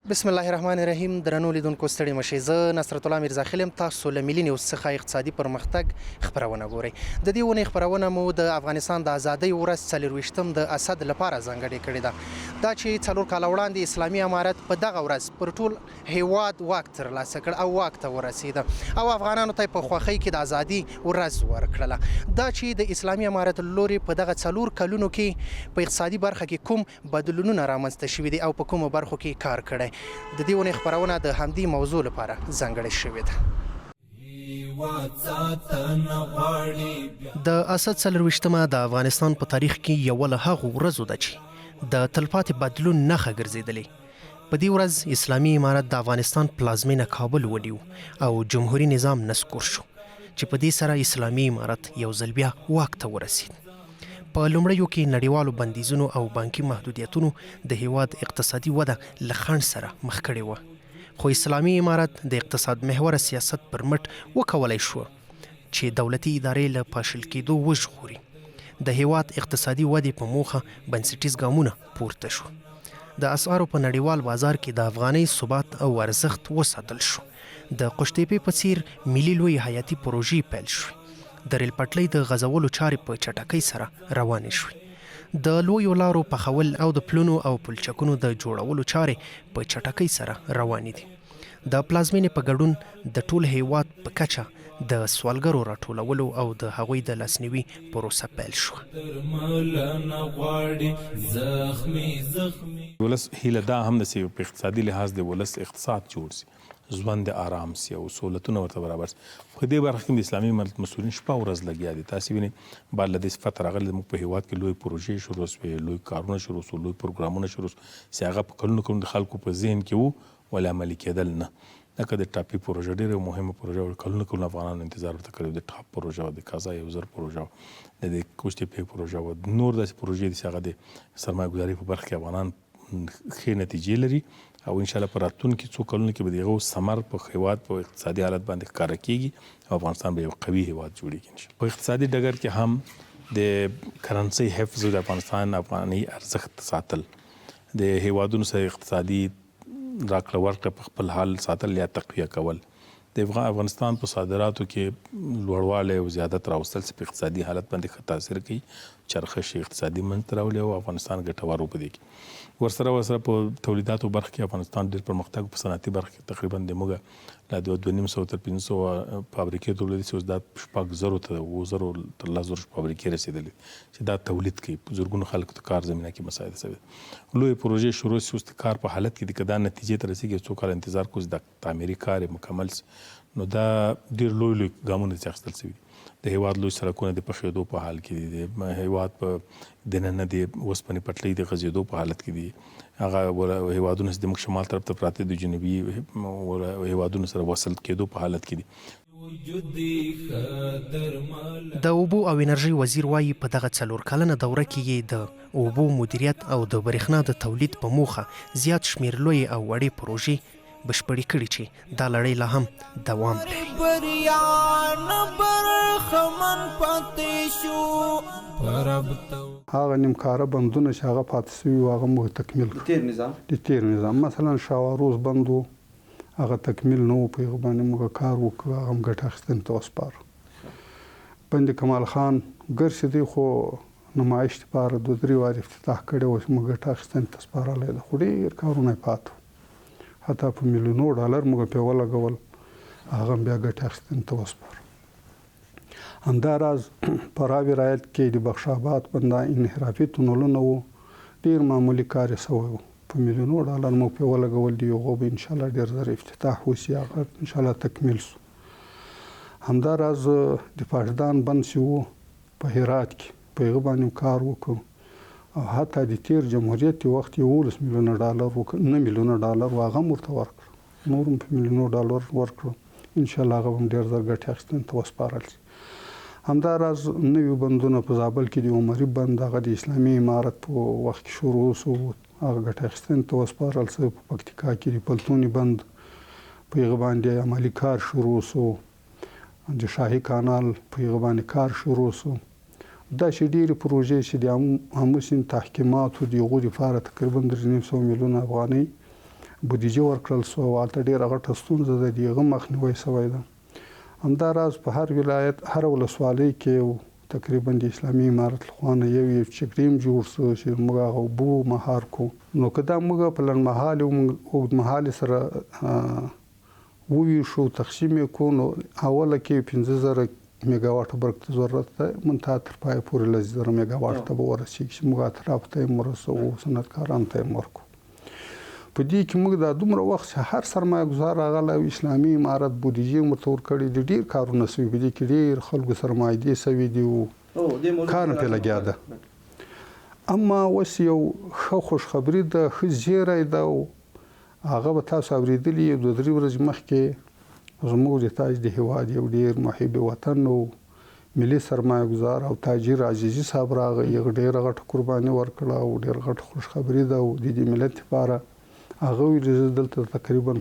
بسم الله الرحمن الرحیم. درنو لیدونکو ستړي مشئ. زه نصرت الله میرزاخیل یم. تاسو له ملي نیوز څخه اقتصادي پرمختګ خپرونه ګورئ. د دې ونې خپرونه مو د افغانستان د ازادۍ ورځ 24 د اسد لپاره ځانګړې کړې ده. دا چې 4 کاله وړاندې اسلامي امارت په دغه ورځ پر ټول هیواد واک ترلاسه کړ او واک ته ورسېده او افغانانو ته په خوښۍ کې د ازادي ورځ ورکړله. دا چې د اسلامي امارت لوري په دغه 4 کلونو کې په اقتصادي برخه کې کوم بدلونونه رامنځته شوي دي او په کومو برخو کې کار کړی. د دې ونې خپرونه د همدې موضوع لپاره ځانګړې شوې ده. د اسد 24مه د افغانستان په تاریخ کې یو له هغو ورځو ده چې د تلپاتې بدلون نښه ګرځېدلې. په دې ورځ اسلامي امارت د افغانستان پلازمینه کابل ونیو او جمهوریت نظام نسکور شو چې په دې سره اسلامي امارت یو ځل بیا واک ته ورسید. په لومړیو کې نړیوالو بندیزونو او بانکي محدودیتونو د هیواد اقتصادي وده له خنډ سره مخ کړې وه، خو اسلامي امارت د اقتصاد محوره سیاست پر مټ وکولی شو چې دولتي ادارې له پاشل کېدو وژغوري. د هیواد اقتصادي ودې په موخه بنسټیز ګامونه پورته شو. د اسعارو په نړیوال بازار کې د افغانۍ ثبات او ارزښت وساتل شو. د قشتېپې په څیر ملي لوی حیاتي پروژې پیل شوې. د ریل پټلۍ د غځولو چارې په چټکۍ سره روانې شوې. د لویو لارو پخول او د پلونو او پلچکونو د جوړولو چارې په چټکۍ سره روانې دي. د پلازمینې په ګډون د ټول هیواد په کچه د سوالګرو راټولولو او د هغوی د لاسنیوي پروسه پیل شوه. ولس هیله دا هم ده چې په اقتصادي لحاظ د ولس اقتصاد جوړ سي، ژوند آرام سي او سهولتونه ورته برابر سي. په دې برخه کې د اسلامي امارت مسؤلین شپه ورځ لګیا دي. تاسو وینئ بعد له دې صفت راغلی زموږ په هیواد کې لوی پروژې شروع سوې، لوی کارونه شروع سو، لوی پروګرامونه شروع سو چې هغه په کلونو د خلکو په ذهن کې وو ولې عملي کېدل نه. لکه د ټاپي پروژه ډېره مهمه پروژه وه، کلونه افغانانو انتظار ورته کړی. د ټاپ پروژه وه، د کازا یو زر پروژه وه، د کوشتېپې پروژه وه، نور داسې پروژې دي چې هغه د سرمایه ګذارۍ په برخه کې افغانان ښې نتیجې لري او انشاءالله په راتلونکي څو کلونو کې به د هغو ثمر په هیواد په اقتصادي حالت باندې ښکاره کېږي او افغانستان به یو قوي هیواد جوړېږي. په اقتصادي ډګر کې هم د کرنسۍ حفظ، د افغانستان افغاني ارزښت ساتل، د هیوادونو سره اقتصادي راکړه ورکړه په خپل حال ساتل یا تقویه کول، د افغانستان په صادراتو کې لوړوالی او زیادت راوستل چې په اقتصادي حالت باندې ښه تاثیر کوي، چرخش اقتصادي منځته راولي او افغانستان ګټور و په دې کې. ورسره په تولیداتو برخه کې افغانستان ډېر پرمختګ په صنعتي برخه کې تقریبا د موږ له 2500 تر 500 فابریکې تولید شي، اوس دا 6,000 ته 7,000 تر 10,000 فابریکې رسېدلې چې دا تولید کوي. په زرګونو خلکو ته کار زمینه کې مساعده شوې. لوی پروژې شروع شي، اوس د کار په حالت کې دي که دا نتیجې ته رسېږي څو کاله انتظار کوو چې د تعمیري کار یې مکمل شي، نو دا ډېر لوی ګامونه چې اخیستل شوي. د هیواد لوی سړکونه د پخېدو په حال کې دي، د هیواد په دننه د اوسپنې پټلۍ د غځېدو په حالت کې دي. هغه هیوادونه چې زموږ شمال طرف ته پراته د جنوبي هیوادونو سره وصل کېدو په حالت کې دي. د اوبو او انرژي وزیر وایي په دغه 4 کلنه دوره کې یې د اوبو مدیریت او د برېښنا د تولید په موخه زیات شمېر لوی او وړې پروژې بشپړې کړي چې دا لړۍ لا هم دوام لري. هغه نیمکاره بندونه چې هغه پاتې شوي وو هغه موږ تکمیل کړو. د تیر نظام مثلا شاواروز بند و، هغه تکمیل نه و، په هغه باندې موږ کار وکړو، هغه هم ګټه اخیستنې ته وسپارو. بند کمال خان ګرځېدی خو نمایش لپاره 2-3 وارې افتتاح کړی و چې موږ ګټه اخیستنې ته سپارلی ده، خو ډېر کارونه یې پاته، حتی په میلیونو ډالر موږ پرې ولګول، هغه بیا ګټه اخیستنې ته وسپارو. همداراز په راوي ولایت کې د بخش آباد بنده انحرافي تونلونه وو، ډېر معمولي کار یې سوی و، په میلیونو ډالر موږ پرې ولګول دي، هغو به انشاءالله ډېر زر افتتاح وسي، هغه انشاءالله تکمیل سو. همداراز د پاشدان بند چې و په هرات کې، په هغه باندې کار وکړو او حتی د تیر جمهوریت وخت 11 میلیونه ډالر وکړ، 9 میلیونه ډالر هغه هم ورته ورکړو، نور هم په میلیونو ډالر ورکړو، انشاءالله هغه هم ډېر زر ګټې اخیستنې ته وسپارل شي. همداراز نوي بندونه په زابل کې د عمري بند، هغه د اسلامي امارت په وخت کې شروع سو، هغه ګټه اخیستنې ته وسپارل شو. په پکتیکا کې د پلتوني بند په هغه باندې عملي کار شروع سو، د شاهي کانال په هغه باندې کار شروع سو. دا چې ډېرې پروژې چې د عامو سیند تحکیماتو د هغو دپاره تقریبا 300 میلیونه افغانۍ بودیجه ورکړل سو او هلته ډېره غټه ستونزه ده د هغه مخنیوی سوی ده. همداراز په هر ولایت هر ولسوالۍ کې تقریبا د اسلامي امارت لخوا نه یو چکریم جوړ سو چې موږ هغه اوبو مهار کو. نو که دا موږ په لنډمهال او اوږدمهالي سره وویشو تقسیم یې کړو نو اوله کې 15,000 میګاواټه برق ته ضرورت ده، منتها تر پایه پورې 10,000 میګاواټ ته به ورسېږي چې موږ اطرافو ته یې ورسوو، صنعتکارانو ته یې ورکړو. په دې کې موږ دا دومره وخت چې هر سرمایه ګزار راغلی او اسلامي امارت بودیجې ورته ورکړې دي، ډېر کارونه سوي په دې کې، ډېر خلکو سرمایدې سوي دي او کار پرې لګیا ده. اما اوس یو ښه خوشخبري ده، ښه زیری ده او هغه به تاسو اورېدلي 2-3 ورځې مخکې زموږ د تاج د هېواد یو ډېر محب وطن او ملي سرمایه ګزار او تاجر عزیزي صاحب راغی، یو ډېره غټه قرباني ورکړه او ډېر غټه خوشخبري ده او د دې ملت لپاره هغه ویلي زه دلته تقریبا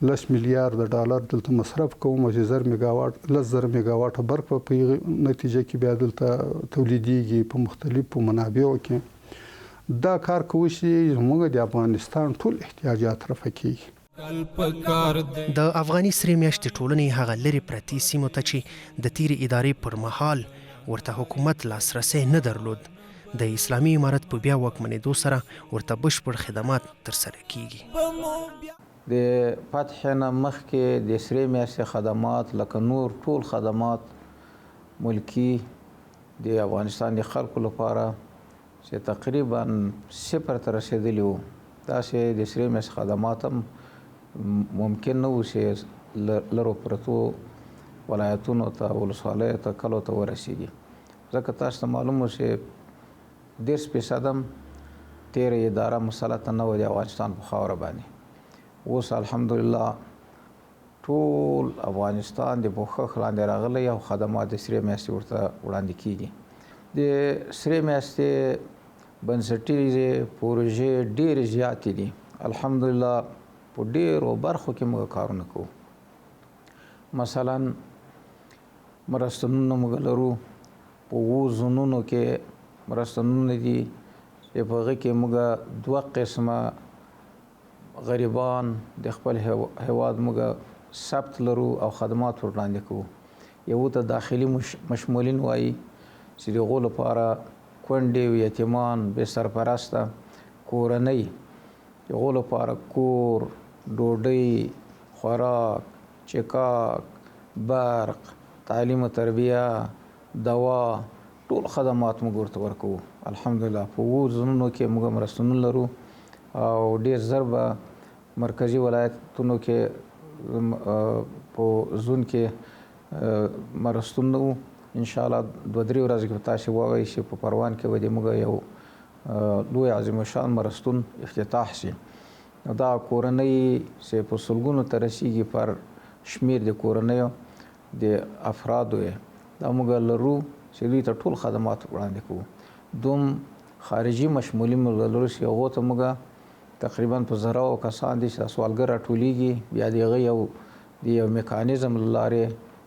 10 میلیارد ډالر دلته مصرف کوم چې 10,000 میګاواټه برق په نتیجه کې بیا دلته تولیدېږي په مختلفو منابعو کې. دا کار کوي چې زموږ د افغانستان ټول احتیاجات رفع کیږي. د افغاني سرې میاشتې ټولنې هغه لرې پرتې سیمو ته چې د تیرې ادارې پر مهال ورته حکومت لاسرسی نه درلود، د اسلامي امارت په بیا واکمنېدو سره ورته بشپړ خدمات ترسره کیږي. د فتح نه مخکې د سرې میاشتې خدمات لکه نور ټول خدمات ملکی د افغانستان د خلکو لپاره چې تقریبا 0 ته رسېدلي وو، داسې د سرې میاشتې خدمات هم ممکن نه وو چې لرو پرتو ولایتونو ته ولسوالیو ته کلو ته ورسېږي. ځکه تاسو ته معلوم وو چې 10% تیره اداره مسلطه نه وه د افغانستان په خاوره باندې. اوس الحمدلله ټول افغانستان د پوښښ لاندې راغلی او خدمات د سرې میاشتې ورته وړاندې کیږي. د سرې میاشتې بنسټیزې پروژې ډېرې زیاتې دي. الحمدلله په ډېرو برخو کې موږ کارونه کوو. مثلا مرستونونه موږ لرو، په 7 زونونو کې مرستونونه دي چې په هغه کې موږ 2 قسمه غریبان د خپل هیواد موږ ثبت لرو او خدمات وړاندې کوو. یو ته داخلي مشمولین وایي چې د هغو لپاره کونډې، یتیمان، بې سرپرسته کورنۍ، د هغو لپاره کور، ډوډۍ، خوراک، چکاک، برق، تعلیم و تربیه، دوا، ټول خدمات موږ ورته ورکوو. الحمدلله په 7 زونونو کې موږ مرستونونه لرو او ډېر ژر به مرکزي ولایتونو کې په زون کې مرستون وو. انشاءالله 2-3 ورځې کې تاسو ووایئ چې په پروان کې به د موږ یو لوی عظیم الشان مرستون افتتاح شي. دا کورنۍ چې په سلګونو ته رسیږي پر شمیر د کورنیو د افرادو دا موږ لرو چې دوی ته ټول خدمات وړاندې کوو. دوم خارجي مشمولین لرو چې هغو ته موږ تقریبا په زرهو کسان دي چې سوالګر راټولیږي، بیا د هغه یو میکانیزم له لارې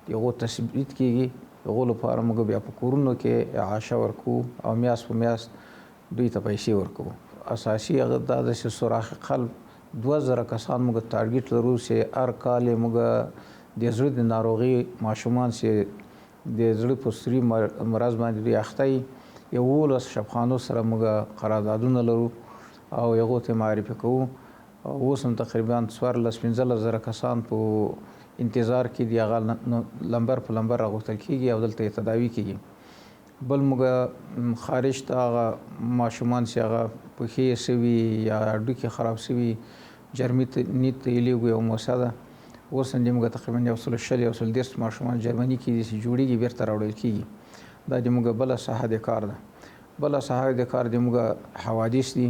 د هغو تثبیت کیږي. هغو لپاره موږ بیا په کورونو کې اعاشه ورکوو او میاشت په میاشت دوی ته پیسې ورکوو. اساسي هغه دا ده چې سوراخ قلب 2,000 کسان موږ ټارګیټ لرو چې هر کال موږ د زړه د ناروغي ماشومان چې د زړه په سري مرض باندې دوی اخته وي، 11 شفاخانو سره موږ قراردادونه لرو او هغو ته معرفي کوو. اوس هم تقریبا 14-15 کسان په انتظار کې دي، هغه لمبر په لمبر راغوښتل کېږي او دلته تداوي کېږي. بل موږ خارج ته هغه ماشومان چې هغه پښې سوي یا هډوکي خراب سوي جرمني ته لیږو، یو موسسه ده. اوس هم موږ تقریبا 120 ماشومان جرمني کې دي چې جوړېږي بیرته راوړل کېږي. دا د موږ بله ساحه د کار ده. بله ساحه د کار د موږ حوادث دي،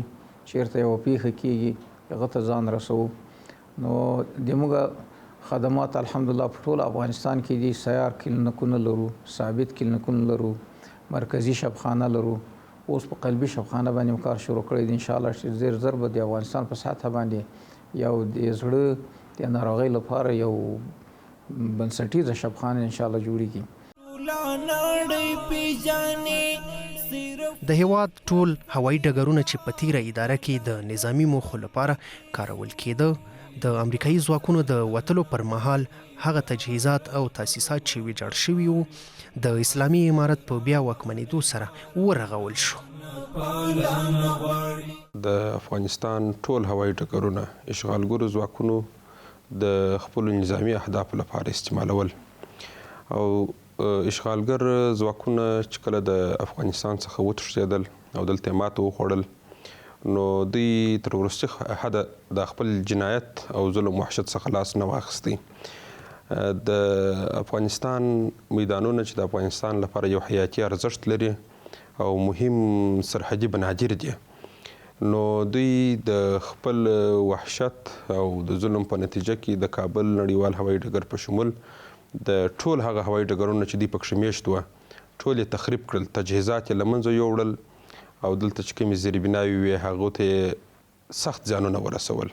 چېرته یوه پیښه کېږي هغه ته ځان رسوو. نو د موږ خدمات الحمدلله په ټول افغانستان کې دي. سیار کلینیکونه لرو، ثابت کلینیکونه لرو، مرکزي شفاخانه لرو. اوس په قلبي شفاخانه باندې کار شروع کړی دی. انشاءالله چې زر به د افغانستان په سطحه باندې یو د زړه د ناروغۍ لپاره یو بنسټیزه شفاخانه انشاءالله جوړیږي. د هیواد ټول هوایي ډګرونه چې په تیره اداره کې د نظامی موخو لپاره کارول کېده د امریکایي ځواکونو د وتلو پر مهال هغه تجهیزات او تاسیسات چې ویجاړ شوي وو د اسلامي امارت په بیا واکمنېدو سره ورغول شو. د افغانستان ټول هوایي ډګرونه اشغالګرو ځواکونو د خپلو نظامي اهدافو لپاره استعمالول او اشغالګر ځواکونه چې کله د افغانستان څخه وتښتېدل او دلته ماته وخوړل نو دوی تر وروستي حده د خپل جنایت او ظلم وحشت څخه لاس نه واخیستی. د افغانستان میدانونه چې د افغانستان لپاره یو حیاتي ارزښت لري او مهم سرحدي بنادر دي نو دوی د خپل وحشت او د ظلم په نتیجه کې د کابل نړیوال هوایي ډګر په شمول د ټول هغه هوایي ډګرونه چې دوی پکښې میشت وه ټول یې تخریب کړل، تجهیزات یې له منځه یوړل او دلته چې کومې زیربناوې وې هغو ته یې سخت زیانونه ورسول.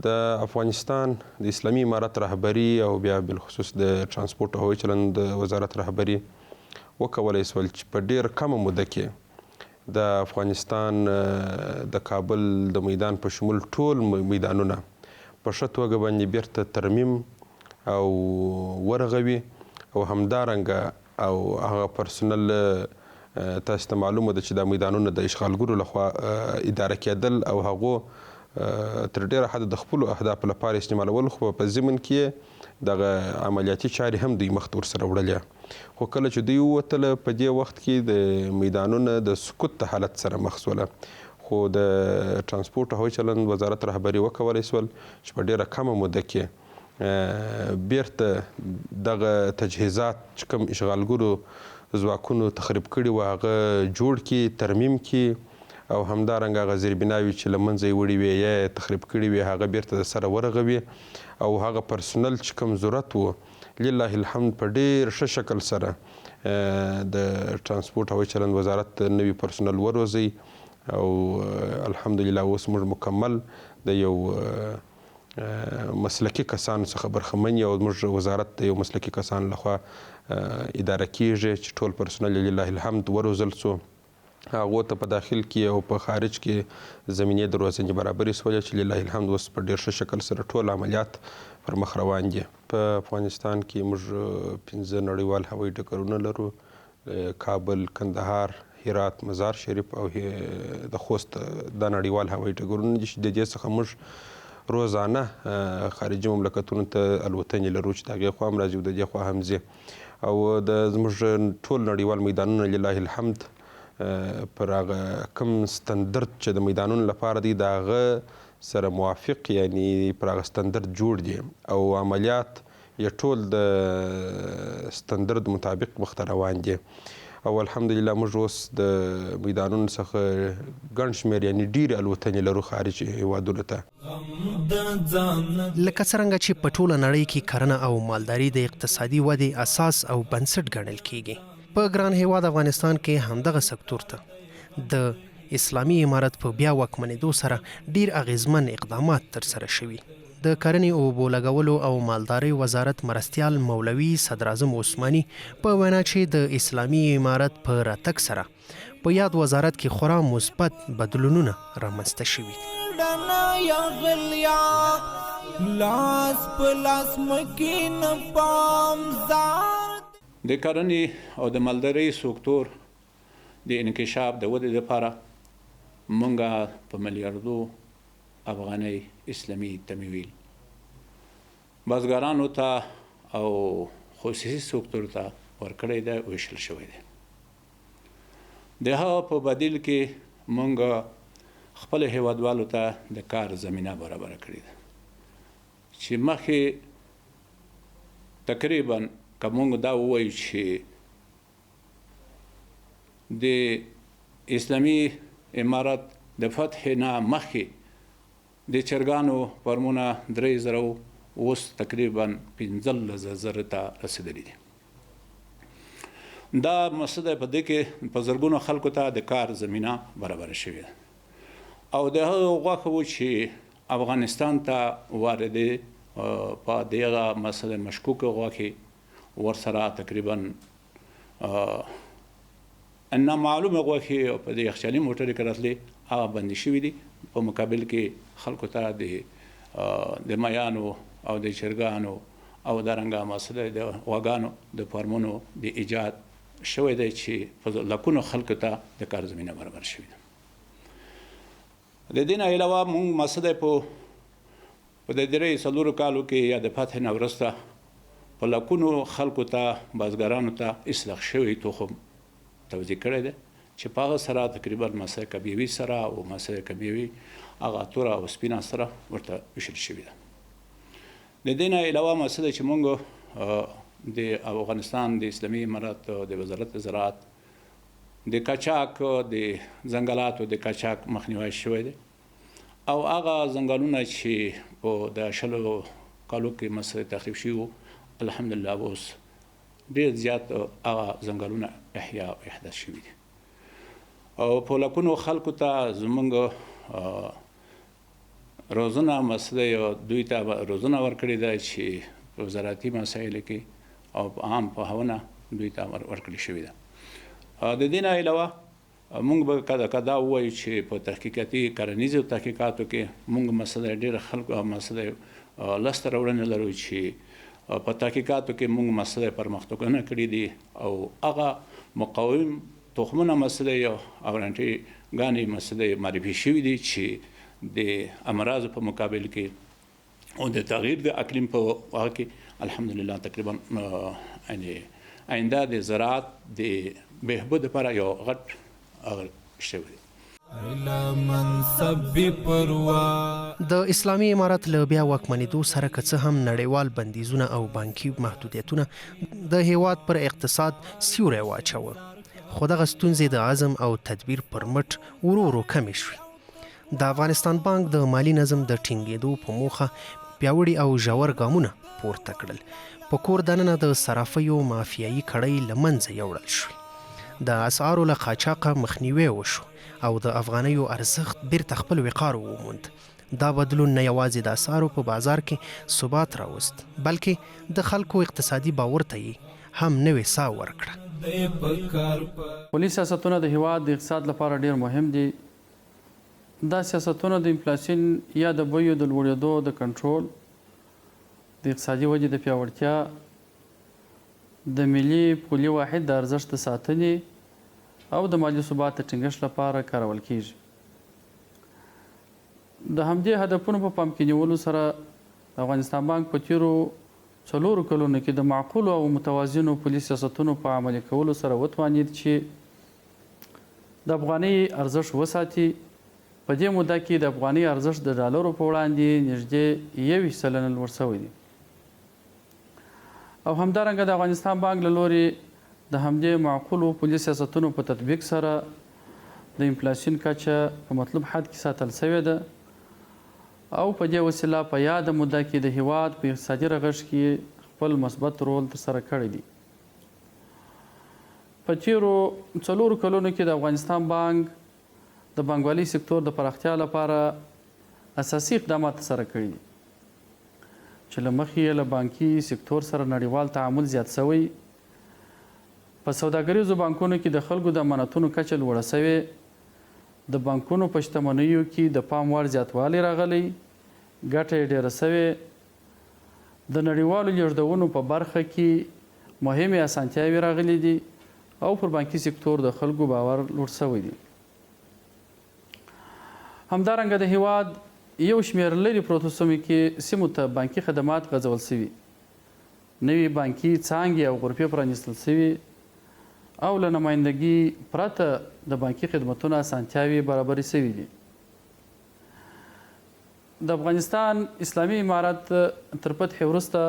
د افغانستان د اسلامي امارت رهبري او بیا بالخصوص د ترانسپورت او هوایي چلند وزارت رهبري وکولی سول چې په ډېر کمه موده کې د افغانستان د کابل د میدان په شمول ټول میدانونه په ښه توګه باندې بیرته ترمیم او ورغوي او همدارنګه او هغه پرسونل تاسو ته معلومه ده چې دا میدانونه د اشغالګرو لخوا اداره کېدل او هغو تر ډېره حده د خپلو اهدافو لپاره استعمالول خو په ضمن کې دغه عملیاتي چارې هم دوی مخته ورسره وړلې خو کله چې دوی ووتله په دې وخت کې د میدانونه د سقوط د حالت سره مخ سوله خو د ترانسپورت او هوایي چلند وزارت رهبري وکولی سول چې په ډېره کمه موده کې بیرته دغه تجهیزات چې کوم اشغالګرو ځواکونو تخریب کړي وو هغه جوړ کړي، ترمیم کړي او همدارنګه هغه زیربناوې چې له منځه یې وړي وې یا یې تخریب کړي وې هغه بیرته د سره ورغوي او هغه پرسونل چې کوم ضرورت و لله الحمد په ډېر ښه شکل سره د ترانسپورت هوایي چلند وزارت نوي پرسونل وروزي او الحمدلله اوس موږ مکمل د یو مسلکي کسانو څخه برخمن یو موږ وزارت د یو مسلکي کسانو لخوا اداره کیږي چې ټول پرسونل لله الحمد وروزل سو هغو ته په داخل کې او په خارج کې زمینې دروازې برابرې سولې چې لله الحمد اوس په ډېر ښه شکل سره ټول عملیات پر مخ روان دي. په افغانستان کې موږ 5 نړیوال هوایي ډګرونه لرو، کابل، کندهار، هرات، مزار شریف او د خوست دا نړیوال هوایي ډګرونه دي چې د دې څخه موږ روزانه خارجي مملکتونو ته الوتنې لرو چې د هغې خوا هم راځي او د دې خوا هم ځي او د زموږ ټول نړیوال میدانونه لله الحمد پر هغه کوم ستندرد چې د میدانونو لپاره دی د هغه سره موافق یعنی پر هغه ستندرد جوړ دي او عملیات یې ټول د ستندرد مطابق مخته روان دي او الحمدلله موږ اوس د میدانونو څخه ګڼ شمېر یعنی ډېرې الوتنې لرو خارج هیوادونو ته. لکه څرنګه چې په ټوله نړۍ کې کرنه او مالداري د اقتصادي ودې اساس او بنسټ ګڼل کیږي په ګران هیواد افغانستان کې همدغه سکتور ته د اسلامي امارت په بیا واکمنېدو سره ډیر اغیزمن اقدامات ترسره شوي. د کرنې او اوبو لګولو او مالدارۍ وزارت مرستیال مولوي صدراعظم عثماني په وینا چې د اسلامي امارت په راتګ سره په یاد وزارت کې خورا مثبت بدلونونه رامنځته شوي. د کرنې او د مالدارۍ سکتور د انکشاف د ودې لپاره مونږه په ملیاردو افغانۍ اسلامي تمویل بزګرانو ته او خصوصي سکتور ته ورکړی دی ویشل شوی دی. د هغه په بدیل کې مونږ خپل هیوادوالو ته د کار زمینه برابره کړې ده چې مخکې تقریبا که مونږ دا ووایو چې د اسلامي امارت د فتح نه مخکې د چرګانو فارمونه 3000 اوس تقریبا 15,000 ته رسیدلي دي. دا مسله په دې کې په زرګونو خلکو ته د کار زمینه برابر شوې ده او د هغه غوښه چې افغانستان ته واردې په دغه مسله مشکوکه غوښې ورسره تقریبا نامعلومه غوښې په دې یخچالي موټرې کې راتلې هغه بندي شوي دي. په مقابل کې خلکو ته د میانو او د چرګانو او دارنګه مسله د غواګانو د فارمونو د ایجاد شوی دی چې په لکونو خلکو ته د کار زمینه برابر شوې ده. د دې نه علاوه موږ مسله په د 3 کالو کې یا د فتح نه وروسته په لکونو خلکو ته بازګرانو ته اصلاح شوی تخم توزیع کړی دی چې په هغه سره تقریبا مسله کبیوي سره او مسله کبیوي هغه توره او سپینه سره ورته ویشل شوې ده. د دې نه علاوه مسله چې موږ د افغانستان د اسلامي امارت د وزارت زراعت د قاچاق د ځنګلاتو د قاچاق مخنیوی شوی دی او هغه ځنګلونه چې په د 20 کالو کې مسله تخریب شوي الحمدلله اوس ډېر زیات هغه ځنګلونه احیا او احداث شوي دي او په لکونو خلکو ته زموږ روزنه مسله دوی ته روزنه ورکړې ده چې په زراعتي مسایلو کې او عام په هونه دوی ته ورکړل شوې ده. د دې نه علاوه موږ به کدا وایو چې په تحقیقاتي کرنیزو تحقیقاتو کې موږ مسله ډېر خلکو مسله لاسته راوړنې لرو چې په تحقیقاتو کې موږ مسله پرمختګونه کړي دي او هغه مقاوم تخمونه مسله او ورانټي غاني مسله معرفي شوي دي چې د امراض په مقابل کې او د تغییر د اقلیم په واقع کې الحمدلله تقریبا یعنی آینده د زراعت د بهبود لپاره یو غټ شوی. د اسلامي امارت له بیا واکمنېدو سره که څه هم نړیوال بندیزونه او بانکي محدودیتونه د هیواد پر اقتصاد سیوری واچوه، خو دغه ستونزې د عزم او تدبیر پر مټ ورو ورو کمې شوې. د افغانستان بانک د مالی نظم د ټینګېدو په موخه پیاوړي او ژور ګامونه پورته کړل. په کور دننه د صرافیو مافیایي کړۍ له منځه یوړل شوې. د اسعارو له قاچاقه مخنیوی وشو او د افغانیو ارزښت بیرته خپل وقار وموند. دا بدلون نه یوازې د اسعارو په بازار کې ثبات راوست، بلکې د خلکو اقتصادي باور ته یې هم نوې ساه ورکړه. پولیس سیاستونه د هیواد د اقتصاد لپاره ډیر مهم دي. دا سیاستونه د انفلیشن یا د بیو د لوړېدو د کنټرول، د اقتصادي ودې د پیاوړتیا، د ملي پولي واحد د ارزښت د ساتنې او د مالي ثبات د ټینګښت لپاره کارول کیږي. د همدې هدفونو په پام کې نیولو سره افغانستان بانک په تیرو 4 کلونو کې د معقولو او متوازنو پولي سیاستونو په عملي کولو سره وتوانید چې د افغانۍ ارزښت وساتي. په دې موده کې د افغانۍ ارزښت د ډالرو په وړاندې نږدې 1% لوړ شوی دی او همدارنګه د افغانستان بانک له لوري د همدې معقولو پولي سیاستونو په تطبیق سره د انفلیشن کچه په مطلوب حد کې ساتل شوې ده او په دې وسیله په یاده موده کې د هیواد په اقتصادي رغښت کې خپل مثبت رول ترسره کړی دی. په تیرو 4 کلونو کې د افغانستان بانک د بانکوالي سکتور د پراختیا لپاره اساسي اقدامات ترسره کړي دي چې له مخې یې له بانکي سکتور سره نړیوال تعامل زیات شوی. په سوداګریزو بانکونو کې د خلکو د امانتونو کچه لوړه شوې، د بانکونو په شتمنیو کې د پام وړ زیاتوالی راغلی، ګټه یې ډېره شوې، د نړیوالو لیږدونو په برخه کې مهمې اسانتیاوې راغلي دي او پر بانکي سکتور د خلکو باور لوړ شوی دی. همدارنګه د هیواد یو شمېر لرې پروتو سیمو ته بانکي خدمات غځول شوي، نوي بانکي څانګې او غرفې پرانیستل شوي او له نمایندګي پرته د بانکي خدمتونو اسانتیاوې برابرې شوي دي. د افغانستان اسلامي امارت تر فتحې وروسته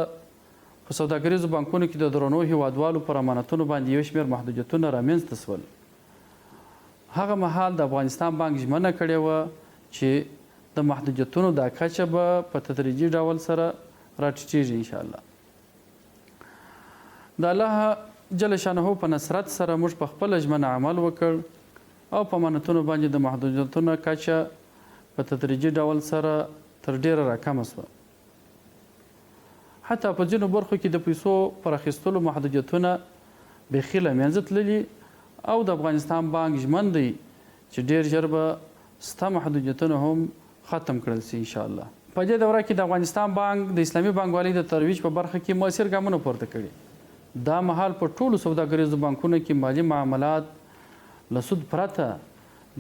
په سوداګریزو بانکونو کې د درنو هیوادوالو پر امانتونو باندې یو شمېر محدودیتونه رامنځته شول. هغه مهال د افغانستان بانک ژمنه کړې وه چې د محدودیتونو دا کچه به په تدریجي ډول سره راټیټېږي انشاءالله. د الله جل شانه په نصرت سره موږ په خپله ژمنه عمل وکړ او په امانتونو باندې د محدودیتونو کچه په تدریجي ډول سره تر ډیره راکمه شوه. حتی په ځینو برخو کې د پیسو پر اخیستلو محدودیتونه بیخي له منځه تللي او د افغانستان بانک ژمن دی چې ډیر ژر به ستا محدودیتونه هم ختم کړل سي ان شاء الله. په دې دوره کې د افغانستان بانک د اسلامي بانکوالۍ د ترویج په برخه کې مؤثر ګامونه پورته کړي. دا مهال په ټولو سوداګریزو بانکونو کې مالي معاملات له سود پرته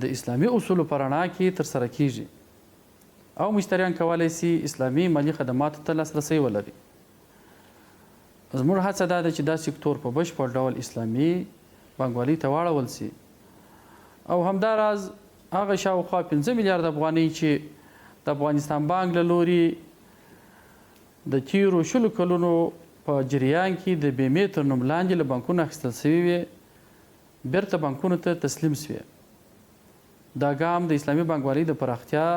د اسلامي اصولو په رڼا کې ترسره کیږي او مشتریان کولی سي اسلامي مالي خدماتو ته لاسرسی ولري. زموږ هڅه دا ده چې دا سکتور په بشپړ ډول اسلامي بانکوالۍ ته واړول سي او همداراز هغه شاوخوا 15 میلیارد افغانۍ چې د افغانستان بانک له لوري د تیرو 20 کلونو په جریان کې د بیمې تر نوم لاندې له بانکونو اخیستل سوي وې بیرته بانکونو ته تسلیم سوې. دا ګام د اسلامي بانکوالۍ د پراختیا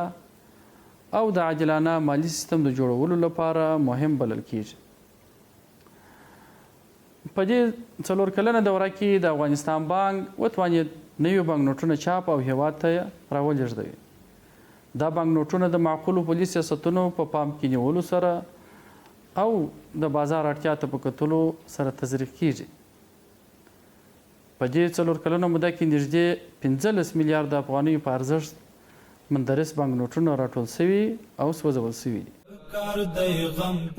او د عاجلانه مالي سیستم د جوړولو لپاره مهم بلل کیږي. په دې 4 کلنه دوره کې د افغانستان بانک وتوانید نوي بانک نوټونه چاپ او هیواد ته راولېږدوي. دا بانک نوټونه د معقولو پولي سیاستونو په پام کې نیولو سره او د بازار اړتیا ته په کتلو سره تزریق کیږي. په دې 4 کلنه موده کې نږدې 15 میلیارد افغانۍ په ارزښت مندرس بانک نوټونه راټول شوي او سوځول شوي دي.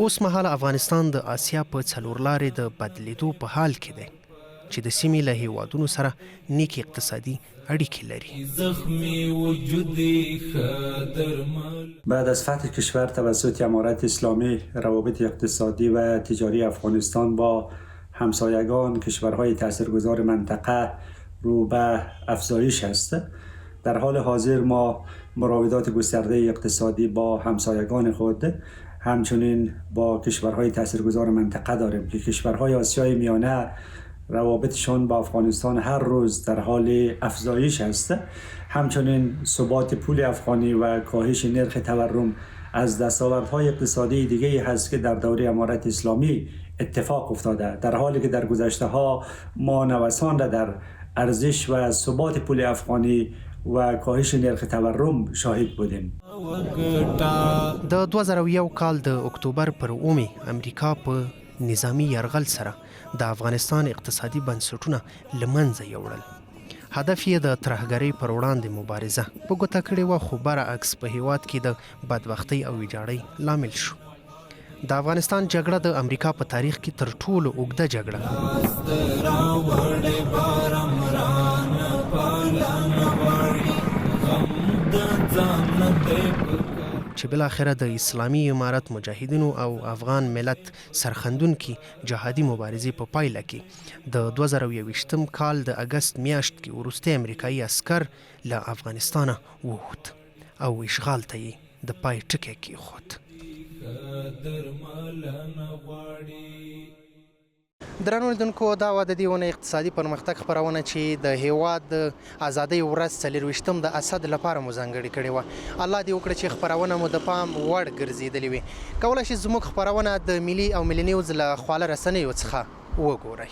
اوس مهال افغانستان د آسیا په څلورلارې د بدلیدو په حال کې دی چې د سیمې له هیوادونو سره نیک اقتصادي اړیکې لري. بعد از فتح کشور توسط امارت اسلامی روابط اقتصادی و تجاری افغانستان با همسایگان کشورهای تاثیرگذار منطقه رو به افزایش است. در حال حاضر ما مراودات گسترده اقتصادی با همسایگان خود همچنین با کشورهای تاثیرگذار منطقه داریم که کشورهای آسیای میانه روابطشان با افغانستان هر روز در حال افزایش است. همچنین ثبات پول افغانی و کاهش نرخ تورم از دستاوردهای اقتصادی دیگه هست که در دوره امارت اسلامی اتفاق افتاده، در حالی که در گذشته ها ما نوسان را در ارزش و ثبات پول افغانی و کاهش نرخ تورم شاهد بودیم. د 2001 کال د اکتوبر پر 9 امریکا په نظامی یرغل سره د افغانستان اقتصادي بنسټونه له منځه یوړل. هدف یې د ترهګرۍ پر وړاندې مبارزه په ګوته کړې وه، خو برعکس په هیواد کې د بدبختۍ او ویجاړۍ لامل شو. د افغانستان جګړه د امریکا په تاریخ کې تر ټولو اوږده جګړه چې بل اخره د اسلامي امارت مجاهدینو او افغان ملت سرخندونکي جهادي مبارزې په پایله کې د 2021 کال د اگست میاشت کې وروستي امریکایي عسکر له افغانستانه ووت او اشغال ته یې د پای ټکی کېښود. درنو لیدونکو، دا وه د دې ونې اقتصادي پرمختګ خپرونه چې د هیواد د ازادۍ ورځ 24 د اسد لپاره مو ځانګړې کړې وه. الله دې وکړه چې خپرونه مو د پام وړ ګرځېدلې وي. کولی شئ زموږ خپرونه د ملي او ملي نیوز له خواله رسنیو څخه وګورئ.